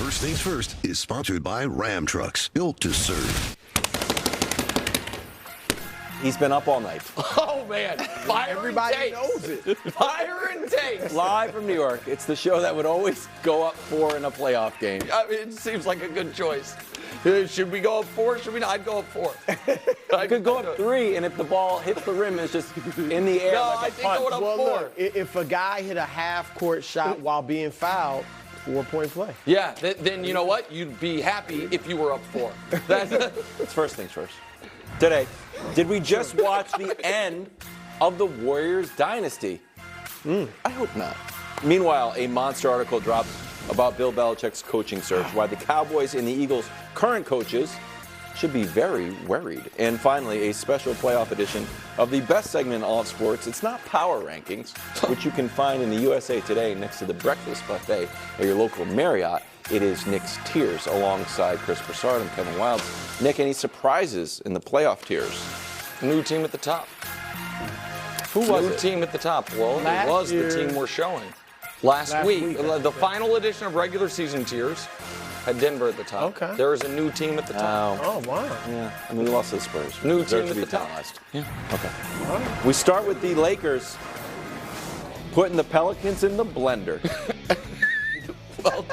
First Things First is sponsored by Ram Trucks, built to serve. He's been up all night. Oh, man. Fire Everybody and knows it. Fire and takes. Live from New York. It's the show that would always go up 4 in a playoff game. I mean, it seems like a good choice. Should we go up 4? Should we not? I'd go up 4. I could go up 3, and if the ball hits the rim, it's just in the air. No, like I think going up 4. Look, if a guy hit a half-court shot while being fouled, 4-point play. Yeah, then you know what? You'd be happy if you were up 4. It's First Things First. Today, did we just watch the end of the Warriors dynasty? I hope not. Meanwhile, a monster article drops about Bill Belichick's coaching search, why the Cowboys and the Eagles' current coaches should be very worried. And finally, a special playoff edition of the best segment in all of sports. It's not Power Rankings, which you can find in the USA Today next to the breakfast buffet at your local Marriott. It is Nick's Tiers alongside Chris Broussard and Kevin Wildes. Nick, any surprises in the playoff tiers? New team at the top. Who was New it? team at the top. Well, Last it was year. the team we're showing. Last week, the final edition of regular season tiers had Denver at the top. Okay. There is a new team at the top. Oh, wow. Yeah, I mean, we lost to the Spurs. New Deserve team to at be the top. penalized. Yeah. Okay. We start with the Lakers putting the Pelicans in the blender. Well,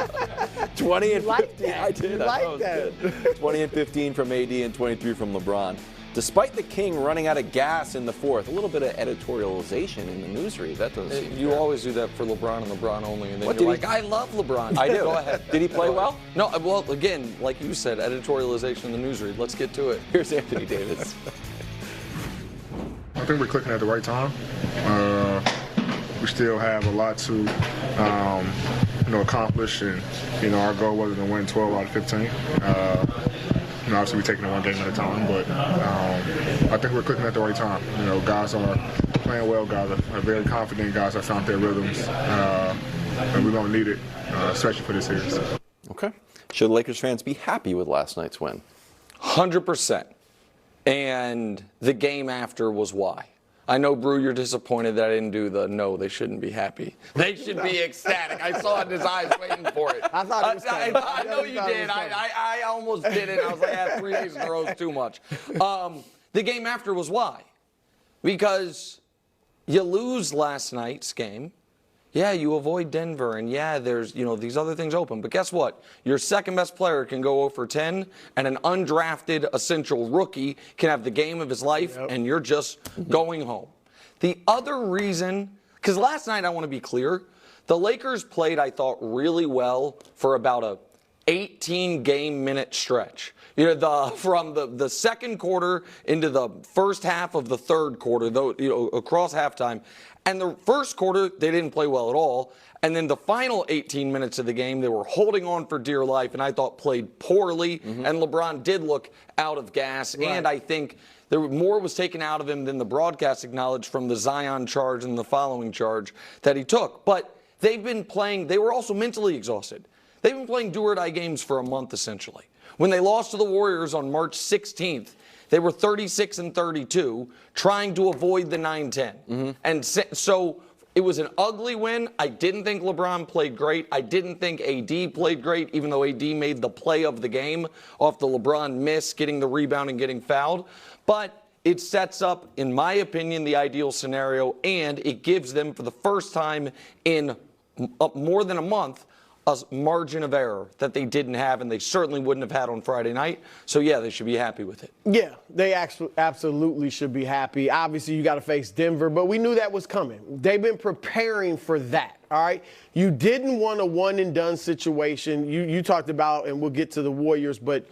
20 and liked 15. that. I did. You I liked thought it was that. good. 20 and 15 from AD and 23 from LeBron. Despite the King running out of gas in the fourth, a little bit of editorialization in the newsread. That doesn't seem you fair. always do that for LeBron and LeBron only, and then What you're did he- like, I love LeBron. I do. Go ahead. Did he play well? No, well, again, like you said, editorialization in the newsread. Let's get to it. Here's Anthony Davis. I think we're clicking at the right time. We still have a lot to, accomplish, and our goal wasn't to win 12 out of 15. Obviously we're taking it one game at a time, but I think we're clicking at the right time. Guys are playing well. Guys are very confident. Guys have found their rhythms, and we're going to need it, especially for this series. Okay. Should Lakers fans be happy with last night's win? 100%. And the game after was why. I know, Brew, you're disappointed that I didn't do the no, they shouldn't be happy. They should be ecstatic. I saw it in his eyes waiting for it. I thought it was coming. I know you did. I almost did it. I was like, 3 days in a row is too much. The game after was why. Because you lose last night's game. Yeah, you avoid Denver, and yeah, there's these other things open. But guess what? Your second best player can go 0 for 10, and an undrafted essential rookie can have the game of his life, and you're just going home. The other reason, because last night, I want to be clear, the Lakers played, I thought, really well for about a 18-game-minute stretch. From the second quarter into the first half of the third quarter, across halftime. And the first quarter, they didn't play well at all. And then the final 18 minutes of the game, they were holding on for dear life, and I thought played poorly. And LeBron did look out of gas. Right. And I think more was taken out of him than the broadcast acknowledged from the Zion charge and the following charge that he took. But they've been playing, they were also mentally exhausted. They've been playing do-or-die games for a month, essentially. When they lost to the Warriors on March 16th, they were 36 and 32, trying to avoid the 9-10. And so it was an ugly win. I didn't think LeBron played great. I didn't think AD played great, even though AD made the play of the game off the LeBron miss, getting the rebound and getting fouled. But it sets up, in my opinion, the ideal scenario, and it gives them, for the first time in more than a month, a margin of error that they didn't have, and they certainly wouldn't have had on Friday night. So, yeah, they should be happy with it. Yeah, they absolutely should be happy. Obviously, you got to face Denver, but we knew that was coming. They've been preparing for that, all right? You didn't want a one-and-done situation. You talked about, and we'll get to the Warriors, but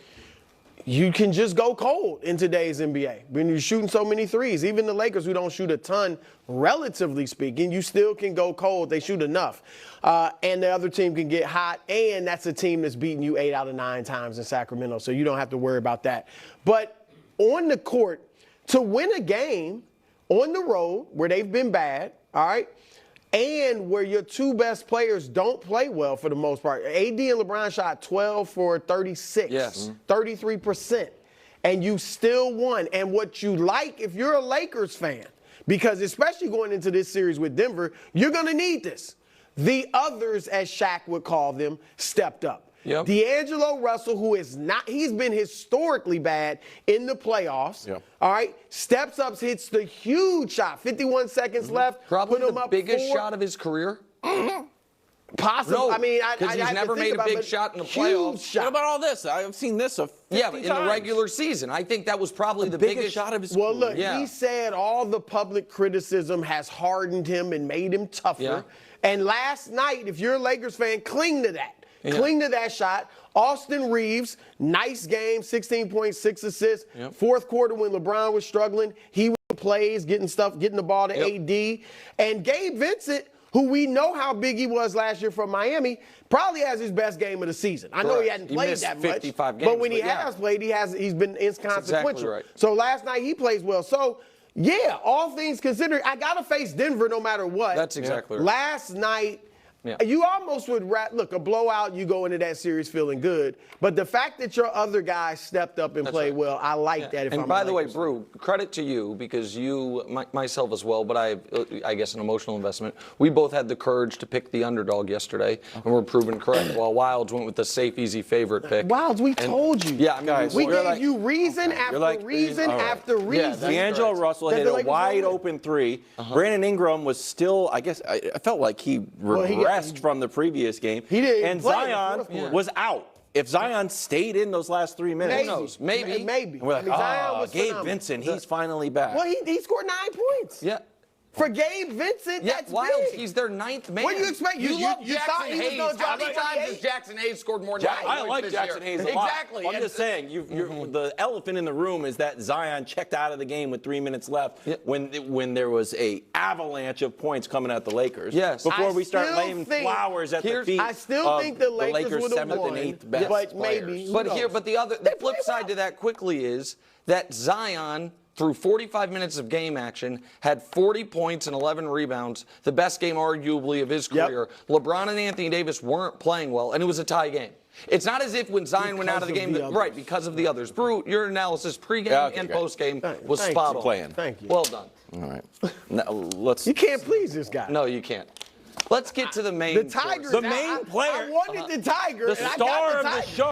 you can just go cold in today's NBA. When you're shooting so many threes, even the Lakers, who don't shoot a ton, relatively speaking, you still can go cold. They shoot enough. And the other team can get hot, and that's a team that's beaten you 8 out of 9 times in Sacramento, so you don't have to worry about that. But on the court, to win a game on the road where they've been bad, all right, and where your two best players don't play well for the most part. AD and LeBron shot 12 for 36, yes. 33%, and you still won. And what you like, if you're a Lakers fan, because especially going into this series with Denver, you're going to need this. The others, as Shaq would call them, stepped up. Yep. D'Angelo Russell, who is not, he's been historically bad in the playoffs. Yep. All right, steps up, hits the huge shot. 51 seconds left. Probably put him the up biggest 4. shot of his career. Possibly. No, I mean, because he's have to never think made a about big it, shot in the huge playoffs. shot. What about all this? I've seen this a 50 Yeah, but in the times. regular season, I think that was probably the biggest biggest shot of his Well, career. look, Yeah. he said all the public criticism has hardened him and made him tougher. Yeah. And last night, if you're a Lakers fan, cling to that. Yeah. Cling to that shot. Austin Reeves, nice game, 16.6 assists. Yep. Fourth quarter when LeBron was struggling, he plays, getting the ball to Yep. AD. And Gabe Vincent, who we know how big he was last year from Miami, probably has his best game of the season. I know he Correct. hadn't He played missed that 55 much, games, but when he but yeah. has played, he's been inconsequential. exactly right. So last night he plays well. So yeah, all things considered, I gotta face Denver no matter what. That's exactly right. Last night, Yeah. you almost would look a blowout. You go into that series feeling good, but the fact that your other guys stepped up and played right. well, I like that. If And I'm by a the way, Lakers fan. Brew, credit to you because myself as well, but I guess an emotional investment. We both had the courage to pick the underdog yesterday, and we're proven correct. While Wilds went with the safe, easy favorite pick. Wilds, we told you. Yeah, I mean, Guys, we you're gave like- you reason after like- reason all right. after reason. that's D'Angelo correct. Russell That hit the a Lakers wide won. open three. Brandon Ingram was still, I guess, I felt like he regressed from the previous game. He didn't And play in the Zion fourth quarter. was out. If Zion stayed in those last 3 minutes, Maybe. Who knows? Maybe. Maybe. and we're like, I mean, Zion was Gabe phenomenal. Vincent, he's finally back. Well, he scored 9 points. Yeah. For Gabe Vincent, Yeah, that's Wilds, big. he's their ninth man. What do you expect? You love you Jackson thought he was Hayes. gonna drop How many times 28? has Jackson Hayes scored more than I points like this Jackson year? Hayes a lot. Exactly. I'm just saying, the elephant in the room is that Zion checked out of the game with 3 minutes left when there was a avalanche of points coming at the Lakers. Yes. Before I we start still laying think- flowers at the here's- feet I still of think the Lakers would've 7th won, and 8th best but players. maybe. But Who here, knows? but the They flip play side well. to that quickly is that Zion, through 45 minutes of game action, had 40 points and 11 rebounds, the best game arguably of his Yep. career. LeBron and Anthony Davis weren't playing well, and it was a tie game. It's not as if when Zion went out of the game, right, because of the others. Brew, your analysis pregame and great. postgame was Thank spot you. on. Playing. Thank you. Well done. All right. Now, let's. You can't please this guy. No, you can't. Let's get to the main The source. Tigers. The main player- I wanted the Tiger. The and I got star the of the Tiger. show.